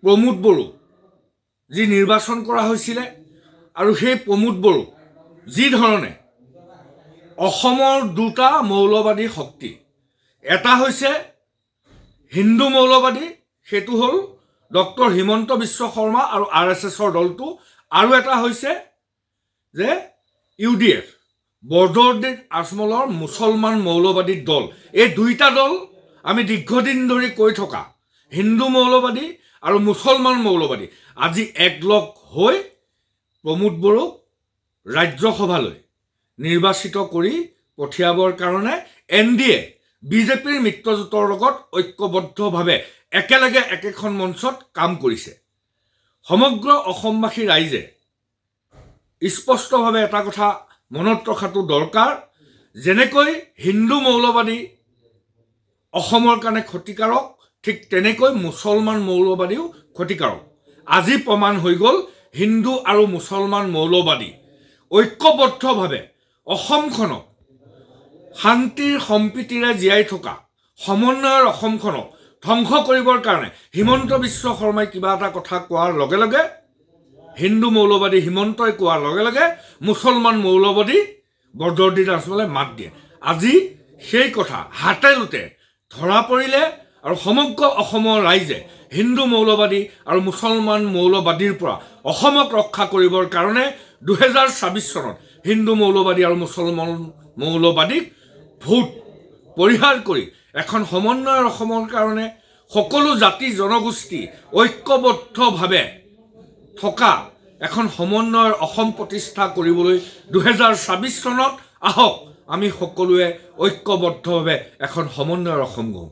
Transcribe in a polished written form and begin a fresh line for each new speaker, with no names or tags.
প্ৰমোদ বড়ো যি নিৰ্বাচন কৰা হৈছিলে আৰু সেই প্ৰমোদ বড়ো যি ধৰণে অসমৰ দুটা মৌলবাদী শক্তি, এটা হৈছে হিন্দু মৌলবাদী, সেইটো হ'ল ডক্টৰ হিমন্ত বিশ্ব শৰ্মা আৰু RSSৰ দলটো, আৰু এটা হৈছে যে UDF বৰদৌৰদ্বীপ আজমলৰ মুছলমান মৌলবাদী দল। এই দুইটা দল আমি দীৰ্ঘদিন ধৰি কৈ থকা হিন্দু মৌলবাদী আৰু মুছলমান মৌলবাদী আজি একলগ হৈ প্ৰমোদ বড়োক ৰাজ্যসভালৈ নিৰ্বাচিত কৰি পঠিয়াবৰ কাৰণে NDA বিজেপিৰ মিত্ৰজোঁটৰ লগত ঐক্যবদ্ধভাৱে একেলগে একেখন মঞ্চত কাম কৰিছে। সমগ্ৰ অসমবাসী ৰাইজে স্পষ্টভাৱে এটা কথা মনত ৰখাটো দৰকাৰ, যেনেকৈ হিন্দু মৌলবাদী অসমৰ কাৰণে ক্ষতিকাৰক, ঠিক তেনেকৈ মুছলমান মৌলবাদীও ক্ষতিকাৰক। আজি প্ৰমাণ হৈ গ'ল হিন্দু আৰু মুছলমান মৌলবাদী ঐক্যবদ্ধভাৱে অসমখনক শান্তিৰ সম্প্ৰীতিৰে জীয়াই থকা সমন্বয়ৰ অসমখনক ধ্বংস কৰিবৰ কাৰণে হিমন্ত বিশ্ব শৰ্মাই কিবা এটা কথা কোৱাৰ লগে লগে, হিন্দু মৌলবাদী হিমন্তই কোৱাৰ লগে লগে মুছলমান মৌলবাদী বৰদৌৰদ্বীপ আজমলে মাত দিয়ে। আজি সেই কথা হাতে লোতে ধৰা পৰিলে আৰু সমগ্ৰ অসমৰ ৰাইজে হিন্দু মৌলবাদী আৰু মুছলমান মৌলবাদীৰ পৰা অসমক ৰক্ষা কৰিবৰ কাৰণে 2026 চনত হিন্দু মৌলবাদী আৰু মুছলমান মৌলবাদীক ভোট পৰিহাৰ কৰি এখন সমন্বয়ৰ অসমৰ কাৰণে সকলো জাতি জনগোষ্ঠী ঐক্যবদ্ধভাৱে থকা এখন সমন্বয়ৰ অসম প্ৰতিষ্ঠা কৰিবলৈ 2026 চনত আহক আমি সকলোৱে ঐক্যবদ্ধভাৱে এখন সমন্বয়ৰ অসম গঢ়ো।